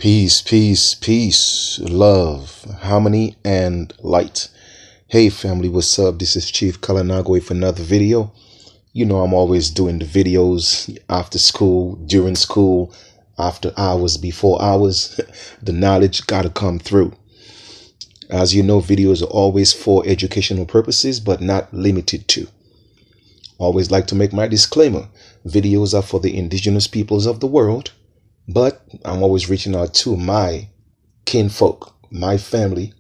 Peace, peace, peace, love, harmony, and light. Hey family, what's up? This is Chief Kalanago with another video. You know I'm always doing the videos after school, during school, after hours, before hours. The knowledge gotta come through. As you know, videos are always for educational purposes, but not limited to. Always like to make my disclaimer. Videos are for the indigenous peoples of the world. But I'm always reaching out to my kinfolk, my family,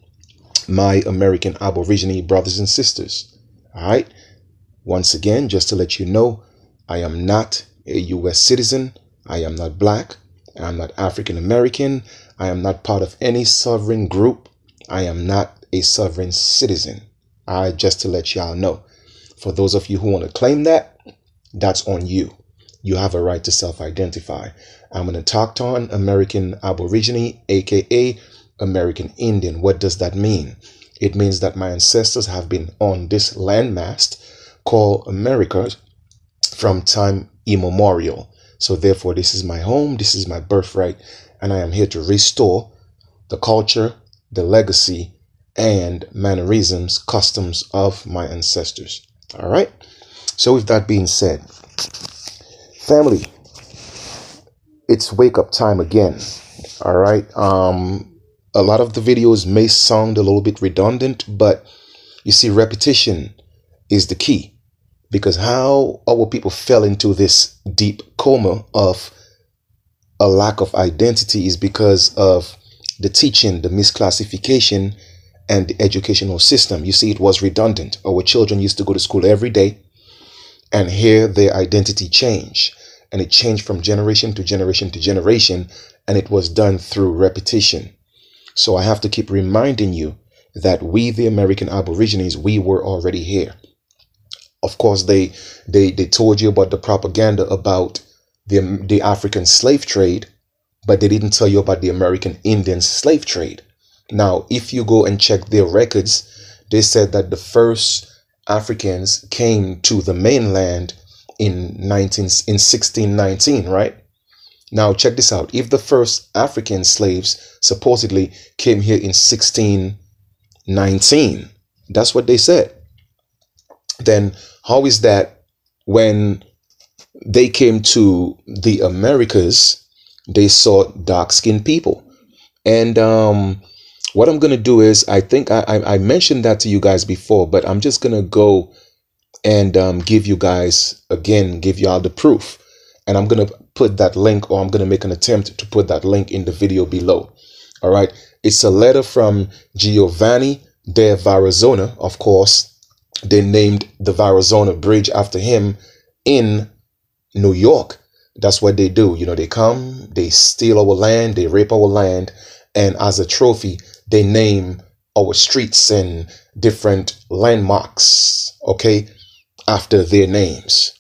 my American Aborigine brothers and sisters. All right. Once again, just to let you know, I am not a U.S. citizen. I am not black. I am not African American. I am not part of any sovereign group. I am not a sovereign citizen. All right. Just to let y'all know. For those of you who want to claim that, that's on you. You have a right to self-identify. I'm going to talk on American Aborigine, aka American Indian. What does that mean? It means that my ancestors have been on this landmass called America from time immemorial. So therefore, this is my home, this is my birthright, and I am here to restore the culture, the legacy, and mannerisms, customs of my ancestors. All right. So with that being said, family, it's wake up time again. All right. A lot of the videos may sound a little bit redundant, but you see, repetition is the key, because how our people fell into this deep coma of a lack of identity is because of the teaching, the misclassification, and the educational system. You see, it was redundant. Our children used to go to school every day and hear their identity change. And it changed from generation to generation to generation, and it was done through repetition. So I have to keep reminding you that we, the American Aborigines, we were already here. Of course, they told you about the propaganda about the African slave trade, but they didn't tell you about the American Indian slave trade. Now, if you go and check their records, they said that the first Africans came to the mainland in 1619, right? Now check this out. If the first African slaves supposedly came here in 1619, that's what they said, then how is that when they came to the Americas, they saw dark-skinned people? And what I'm going to do is, I think I mentioned that to you guys before, but I'm just going to go and give you guys, again, give y'all the proof. And I'm going to put that link, or I'm going to make an attempt to put that link in the video below. All right. It's a letter from Giovanni da Verrazzano. Of course, they named the Verrazzano Bridge after him in New York. That's what they do. You know, they come, they steal our land, they rape our land, and as a trophy, they name our streets and different landmarks, okay, after their names,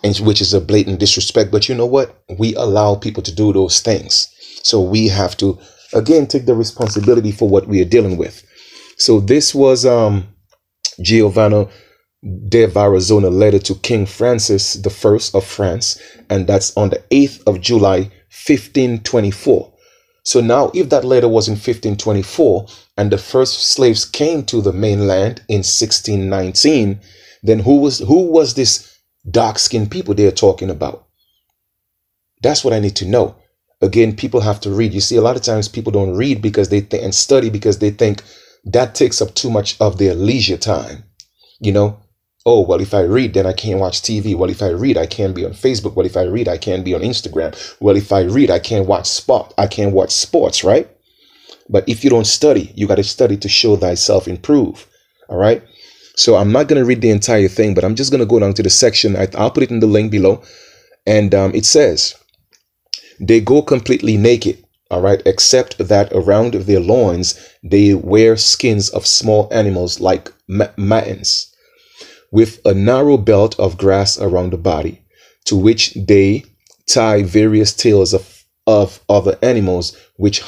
and which is a blatant disrespect. But you know what? We allow people to do those things. So we have to, again, take the responsibility for what we are dealing with. So this was Giovanni da Verrazzano letter to King Francis I of France, and that's on the 8th of July, 1524. So now, if that letter was in 1524 and the first slaves came to the mainland in 1619, then who was this dark-skinned people they're talking about? That's what I need to know. Again, people have to read. You see, a lot of times people don't read because they and study because they think that takes up too much of their leisure time. You know, oh, well, if I read, then I can't watch TV. Well, if I read, I can't be on Facebook. Well, if I read, I can't be on Instagram. Well, if I read, I can't watch sport. I can't watch sports, right? But if you don't study, you got to study to show thyself improve. All right. So I'm not going to read the entire thing, but I'm just going to go down to the section. I'll put it in the link below. And it says, they go completely naked, all right, except that around their loins, they wear skins of small animals like martens, with a narrow belt of grass around the body, to which they tie various tails of other animals, which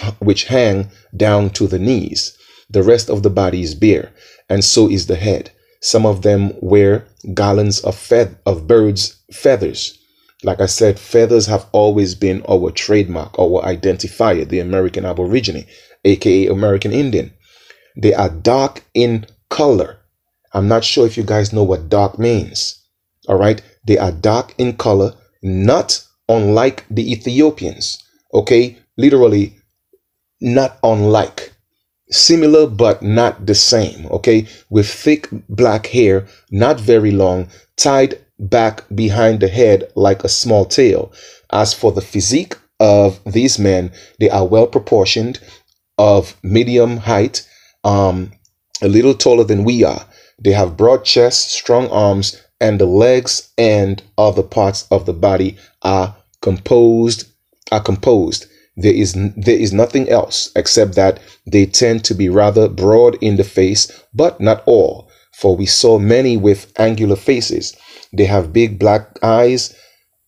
hang down to the knees. The rest of the body is bare, and so is the head. Some of them wear garlands of birds' feathers, Like I said, feathers have always been our trademark, our identifier, the American Aborigine, aka American Indian. They are dark in color. I'm not sure if you guys know what dark means. All right. They are dark in color, not unlike the Ethiopians. Okay. Literally not unlike. Similar, but not the same. Okay. With thick black hair, not very long, tied back behind the head like a small tail. As for the physique of these men, they are well proportioned, of medium height, a little taller than we are. They have broad chests, strong arms, and the legs and other parts of the body are composed. There is nothing else except that they tend to be rather broad in the face, but not all. For we saw many with angular faces. They have big black eyes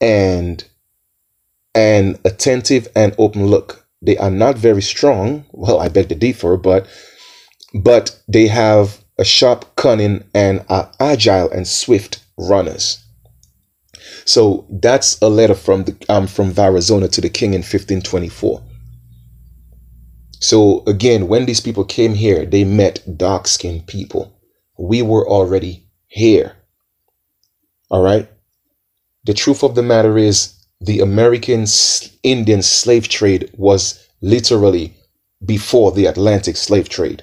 and an attentive and open look. They are not very strong. Well, I beg to differ, but they have a sharp cunning and are agile and swift runners. So that's a letter from Verrazzano to the king in 1524. So again, when these people came here, they met dark-skinned people. We were already here. All right. The truth of the matter is the American Indian slave trade was literally before the Atlantic slave trade.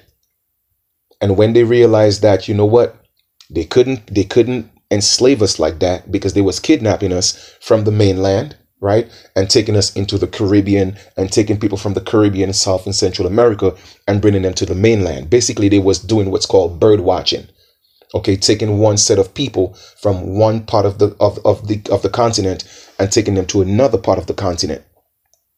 And when they realized that, you know what, they couldn't enslave us like that because they was kidnapping us from the mainland, right? And taking us into the Caribbean and taking people from the Caribbean, South and Central America and bringing them to the mainland. Basically, they was doing what's called bird watching. Okay, taking one set of people from one part of the continent and taking them to another part of the continent.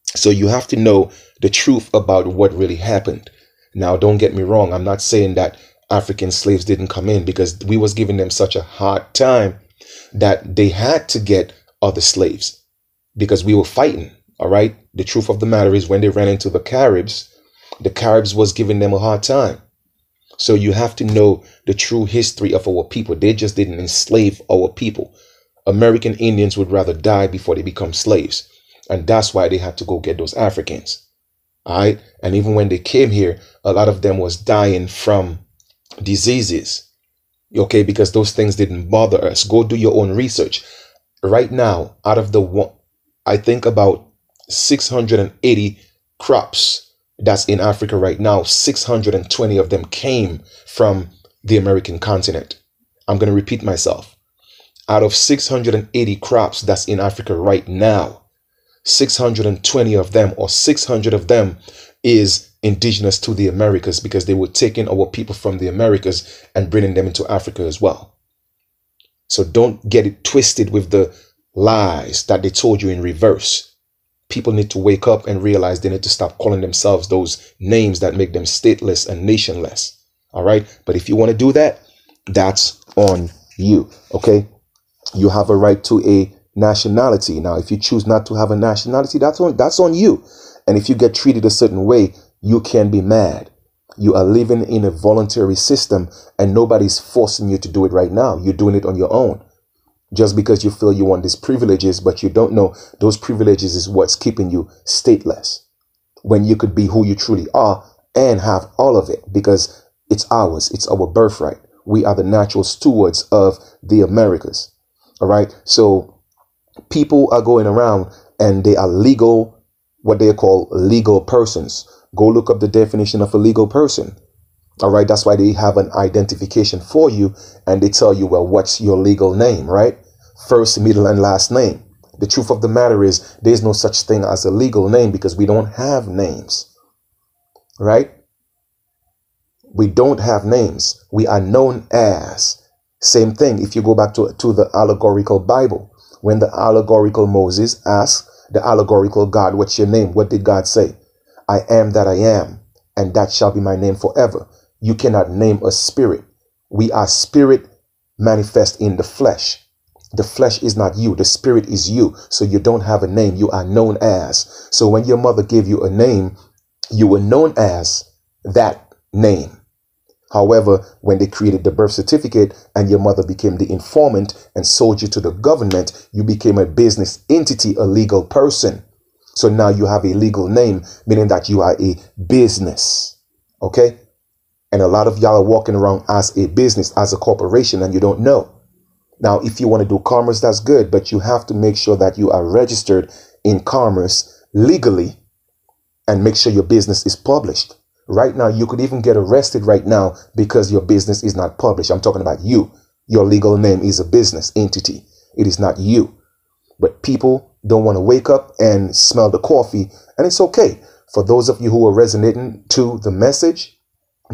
So you have to know the truth about what really happened. Now, don't get me wrong. I'm not saying that African slaves didn't come in, because we was giving them such a hard time that they had to get other slaves because we were fighting. All right. The truth of the matter is when they ran into the Caribs was giving them a hard time. So you have to know the true history of our people. They just didn't enslave our people. American Indians would rather die before they become slaves. And that's why they had to go get those Africans. All right. And even when they came here, a lot of them was dying from diseases. Okay. Because those things didn't bother us. Go do your own research. Right now, out of the one, I think about 680 crops that's in Africa right now, 620 of them came from the American continent. I'm going to repeat myself. Out of 680 crops that's in Africa right now, 620 of them, or 600 of them, is indigenous to the Americas, because they were taking our people from the Americas and bringing them into Africa as well. So don't get it twisted with the lies that they told you in reverse. People need to wake up and realize they need to stop calling themselves those names that make them stateless and nationless. All right. But if you want to do that, that's on you. OK, you have a right to a nationality. Now, if you choose not to have a nationality, that's on you. And if you get treated a certain way, you can be mad. You are living in a voluntary system and nobody's forcing you to do it right now. You're doing it on your own. Just because you feel you want these privileges, but you don't know those privileges is what's keeping you stateless, when you could be who you truly are and have all of it, because it's ours. It's our birthright. We are the natural stewards of the Americas. All right. So people are going around and they are legal, what they call legal persons. Go look up the definition of a legal person. All right. That's why they have an identification for you. And they tell you, well, what's your legal name, right? First, middle, and last name. The truth of the matter is there's no such thing as a legal name, because we don't have names, right? We don't have names. We are known as. Same thing. If you go back to the allegorical Bible, when the allegorical Moses asked the allegorical God, what's your name? What did God say? I am that I am, and that shall be my name forever. You cannot name a spirit. We are spirit manifest in the flesh. The flesh is not you. The spirit is you. So you don't have a name. You are known as. So when your mother gave you a name, you were known as that name. However, when they created the birth certificate and your mother became the informant and sold you to the government, you became a business entity, a legal person. So now you have a legal name, meaning that you are a business. Okay? And a lot of y'all are walking around as a business, as a corporation, and you don't know. Now, if you want to do commerce, that's good, but you have to make sure that you are registered in commerce legally and make sure your business is published. Right now, you could even get arrested right now because your business is not published. I'm talking about you. Your legal name is a business entity. It is not you. But people don't want to wake up and smell the coffee, and it's okay. For those of you who are resonating to the message,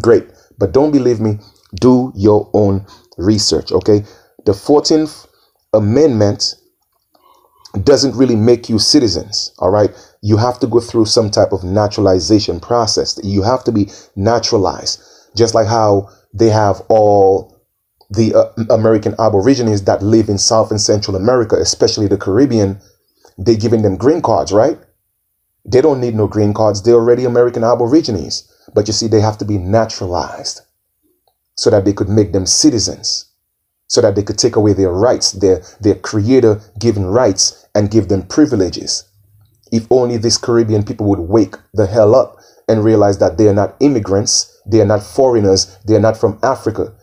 great. But don't believe me. Do your own research, okay? The 14th Amendment doesn't really make you citizens, all right? You have to go through some type of naturalization process. You have to be naturalized, just like how they have all the American Aborigines that live in South and Central America, especially the Caribbean. They're giving them green cards, right? They don't need no green cards. They're already American Aborigines. But you see, they have to be naturalized so that they could make them citizens, so that they could take away their rights, their creator given rights, and give them privileges. If only these Caribbean people would wake the hell up and realize that they are not immigrants, they are not foreigners, they are not from Africa.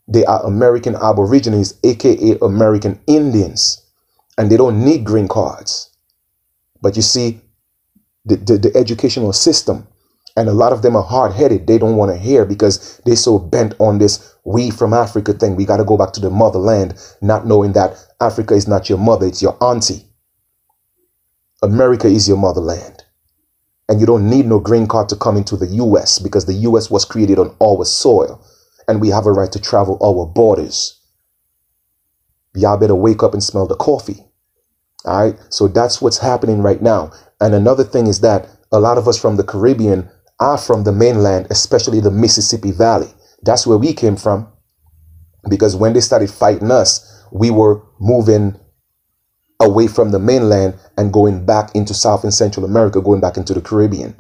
They are American Aborigines, aka American Indians, and they don't need green cards. But you see, the educational system, and a lot of them are hard-headed. They don't want to hear because they're so bent on this we from Africa thing. We got to go back to the motherland, not knowing that Africa is not your mother, it's your auntie. America is your motherland. And you don't need no green card to come into the U.S. because the U.S. was created on our soil. And we have a right to travel our borders. Y'all better wake up and smell the coffee. All right? So that's what's happening right now. And another thing is that a lot of us from the Caribbean are from the mainland, especially the Mississippi Valley. That's where we came from. Because when they started fighting us, we were moving away from the mainland and going back into South and Central America, going back into the Caribbean.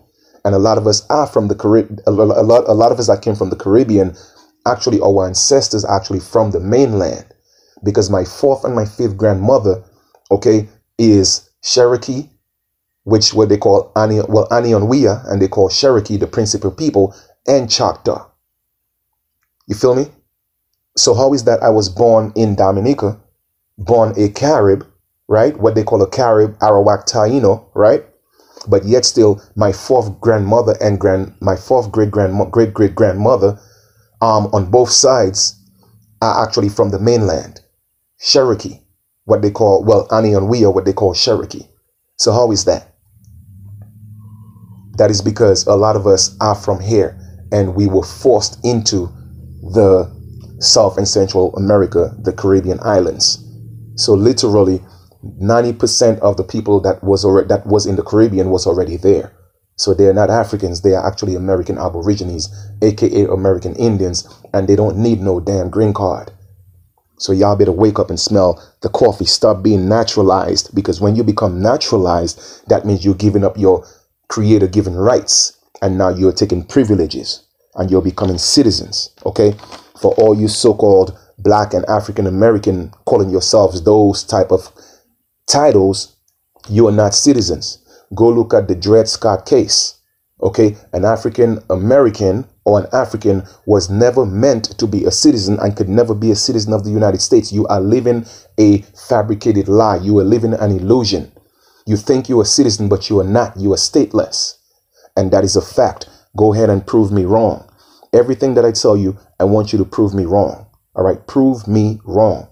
And a lot of us are from the Caribbean. A lot of us that came from the Caribbean, actually our ancestors are actually from the mainland. Because my fourth and my fifth grandmother, okay, is Cherokee, which what they call Annie and Wea, and they call Cherokee the principal people, and Choctaw. You feel me? So how is that I was born in Dominica, born a Carib, right? What they call a Carib, Arawak Taino, right? But yet still my fourth grandmother and my fourth great grandmother on both sides are actually from the mainland. Cherokee, what they call, Annie and Wea, what they call Cherokee. So how is that? That is because a lot of us are from here and we were forced into the South and Central America, the Caribbean islands. So literally 90% of the people that was in the Caribbean was already there. So they're not Africans. They are actually American Aborigines, aka American Indians, and they don't need no damn green card. So y'all better wake up and smell the coffee. Stop being naturalized, because when you become naturalized, that means you're giving up your creator given rights, and now you're taking privileges and you're becoming citizens. Okay, for all you so-called Black and African American calling yourselves those type of titles, you are not citizens. Go look at the Dred Scott case. Okay, an African American or an African was never meant to be a citizen and could never be a citizen of the United States. You are living a fabricated lie. You are living an illusion. You think you're a citizen, but you are not. You are stateless. And that is a fact. Go ahead and prove me wrong. Everything that I tell you, I want you to prove me wrong. All right. Prove me wrong.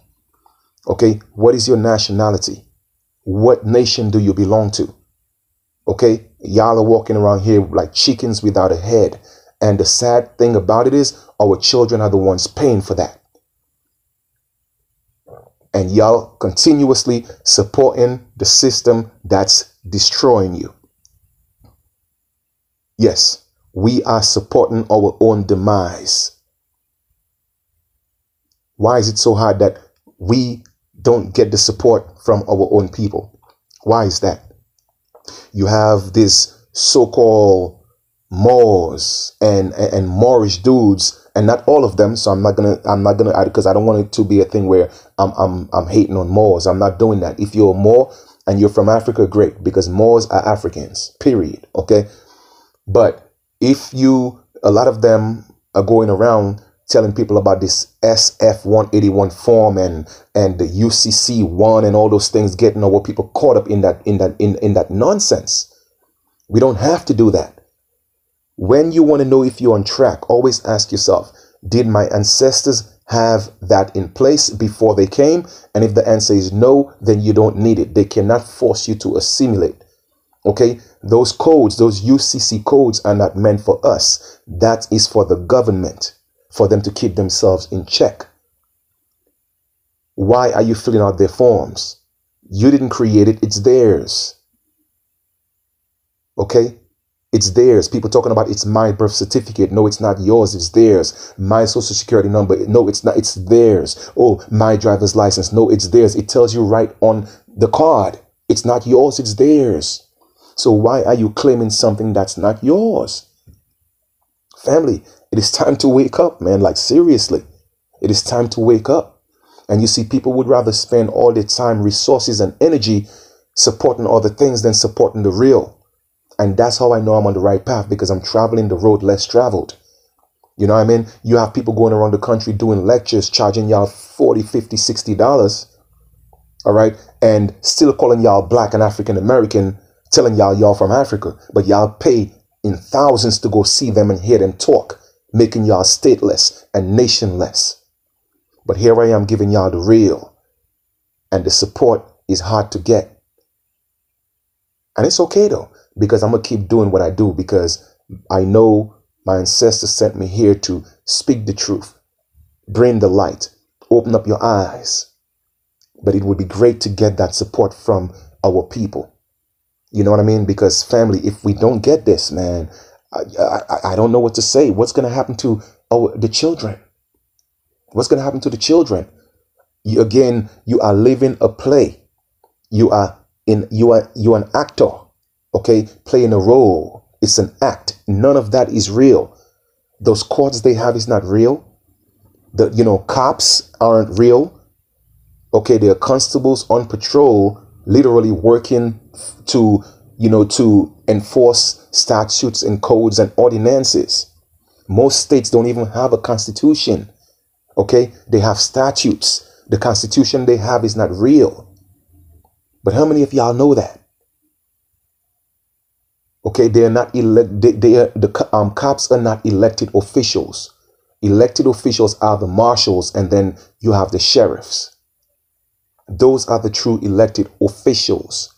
Okay. What is your nationality? What nation do you belong to? Okay. Y'all are walking around here like chickens without a head. And the sad thing about it is our children are the ones paying for that. And y'all continuously supporting the system that's destroying you. Yes, we are supporting our own demise. Why is it so hard that we don't get the support from our own people? Why is that? You have this so-called Moors and Moorish dudes and not all of them. So I'm not gonna, because I don't want it to be a thing where I'm hating on Moors. I'm not doing that. If you're a Moor and you're from Africa, great, because Moors are Africans, period. Okay. But if a lot of them are going around telling people about this SF 181 form and the UCC one and all those things, getting our people caught up in that nonsense. We don't have to do that. When you want to know if you're on track, always ask yourself, did my ancestors have that in place before they came? And if the answer is no, then you don't need it. They cannot force you to assimilate. Okay, those codes, those UCC codes are not meant for us. That is for the government, for them to keep themselves in check. Why are you filling out their forms? You didn't create it. It's theirs. Okay, it's theirs. People talking about it's my birth certificate. No, it's not yours. It's theirs. My social security number. No, it's not. It's theirs. Oh, my driver's license. No, it's theirs. It tells you right on the card. It's not yours. It's theirs. So why are you claiming something that's not yours? Family, it is time to wake up, man. Like, seriously, it is time to wake up. And you see, people would rather spend all their time, resources, and energy supporting other things than supporting the real. And that's how I know I'm on the right path, because I'm traveling the road less traveled. You know what I mean? You have people going around the country doing lectures, charging y'all $40, $50, $60. All right. And still calling y'all Black and African American, telling y'all from Africa, but y'all pay in thousands to go see them and hear them talk, making y'all stateless and nationless. But here I am giving y'all the real, and the support is hard to get. And it's okay though, because I'm going to keep doing what I do, because I know my ancestors sent me here to speak the truth, bring the light, open up your eyes. But it would be great to get that support from our people. You know what I mean? Because family, if we don't get this, man, I don't know what to say. What's going to happen to the children? What's going to happen to the children? You are living a play. You are an actor, okay, playing a role. It's an act. None of that is real. Those courts they have is not real. Cops aren't real. Okay, there are constables on patrol, literally working to enforce statutes and codes and ordinances. Most states don't even have a constitution. Okay, they have statutes. The constitution they have is not real. But how many of y'all know that? Okay, they are not cops are not elected officials. Elected officials are the marshals, and then you have the sheriffs. Those are the true elected officials.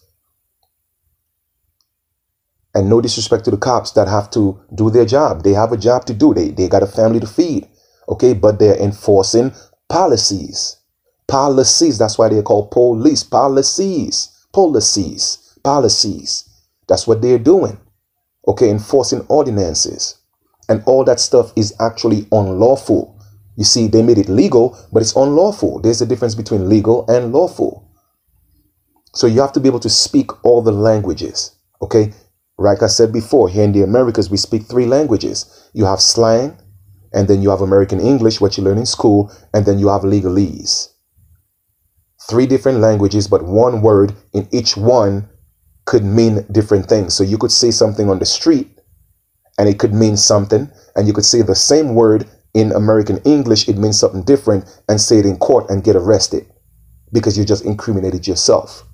And no disrespect to the cops that have to do their job. They have a job to do. They got a family to feed. Okay, but they're enforcing policies. Policies. That's why they're called police. Policies. That's what they're doing. Okay, enforcing ordinances. And all that stuff is actually unlawful. You see, they made it legal, but it's unlawful. There's a difference between legal and lawful. So you have to be able to speak all the languages. Okay, like I said before, here in the Americas, we speak 3 languages. You have slang, and then you have American English, what you learn in school, and then you have legalese. 3 different languages, but one word in each one could mean different things. So you could say something on the street, and it could mean something, and you could say the same word in American English, it means something different, and say it in court and get arrested because you just incriminated yourself.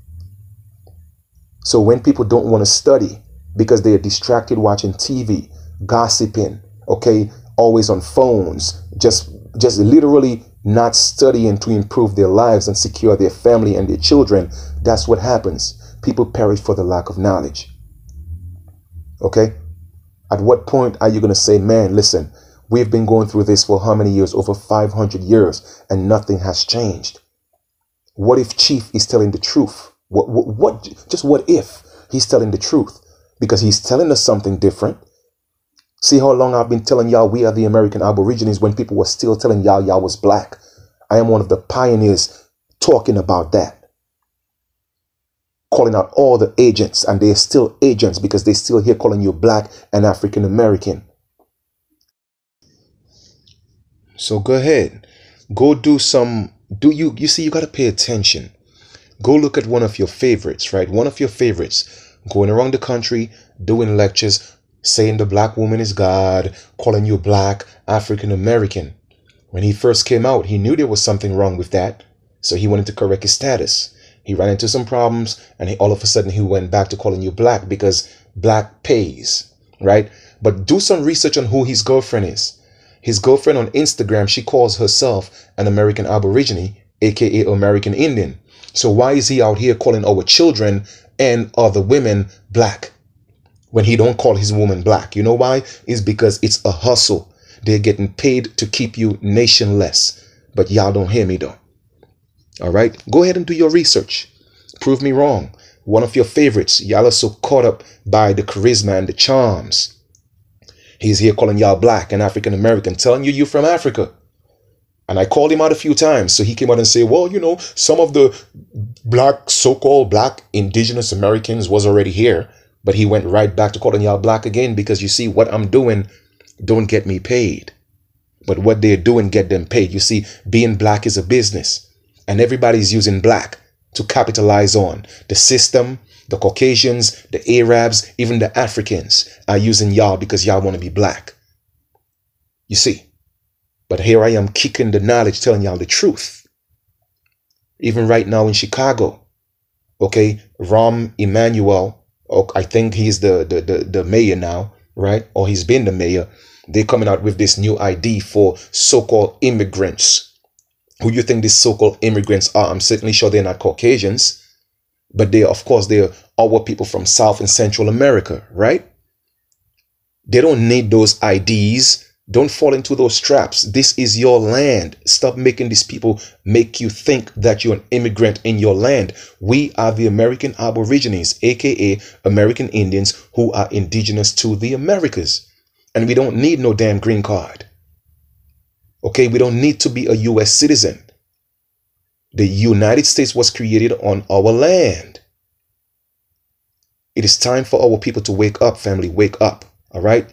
So when people don't want to study because they are distracted watching TV, gossiping, okay, always on phones, just literally not studying to improve their lives and secure their family and their children, that's what happens. People perish for the lack of knowledge. Okay? At what point are you going to say, man, listen, we've been going through this for how many years? Over 500 years, and nothing has changed. What if Chief is telling the truth? What if he's telling the truth? Because he's telling us something different. See how long I've been telling y'all we are the American Aborigines when people were still telling y'all was black. I am one of the pioneers talking about that. Calling out all the agents, and they're still agents because they're still here calling you black and African American. So go ahead. Go do some, you see, you got to pay attention. Go look at one of your favorites, right? One of your favorites going around the country, doing lectures, saying the black woman is God, calling you black, African American. When he first came out, he knew there was something wrong with that. So he wanted to correct his status. He ran into some problems, and all of a sudden he went back to calling you black because black pays, right? But do some research on who his girlfriend is. His girlfriend on Instagram, she calls herself an American Aborigine, aka American Indian. So why is he out here calling our children and other women black when he don't call his woman black? You know why? It's because it's a hustle. They're getting paid to keep you nationless. But y'all don't hear me though. All right, go ahead and do your research. Prove me wrong. One of your favorites. Y'all are so caught up by the charisma and the charms. He's here calling y'all black and African American, telling you from Africa. And I called him out a few times. So he came out and said, well, you know, some of the black, so-called black indigenous Americans was already here. But he went right back to calling y'all black again because you see what I'm doing don't get me paid. But what they're doing get them paid. You see, being black is a business. And everybody's using black to capitalize on the system. The Caucasians, the Arabs, even the Africans are using y'all because y'all want to be black. You see. But here I am kicking the knowledge, telling y'all the truth. Even right now in Chicago, okay, Rahm Emanuel, I think he's the mayor now, right? Or he's been the mayor. They're coming out with this new ID for so-called immigrants. Who you think these so-called immigrants are? I'm certainly sure they're not Caucasians, but they're our people from South and Central America, right? They don't need those IDs. Don't fall into those traps. This is your land. Stop making these people make you think that you're an immigrant in your land. We are the American Aborigines, aka American Indians, who are indigenous to the Americas. And we don't need no damn green card. Okay, we don't need to be a US citizen. The United States was created on our land. It is time for our people to wake up, family. Wake up. All right.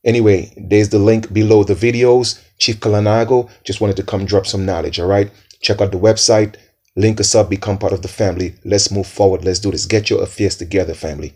Anyway, there's the link below the videos. Chief Kalanago just wanted to come drop some knowledge. All right. Check out the website. Link us up. Become part of the family. Let's move forward. Let's do this. Get your affairs together, family.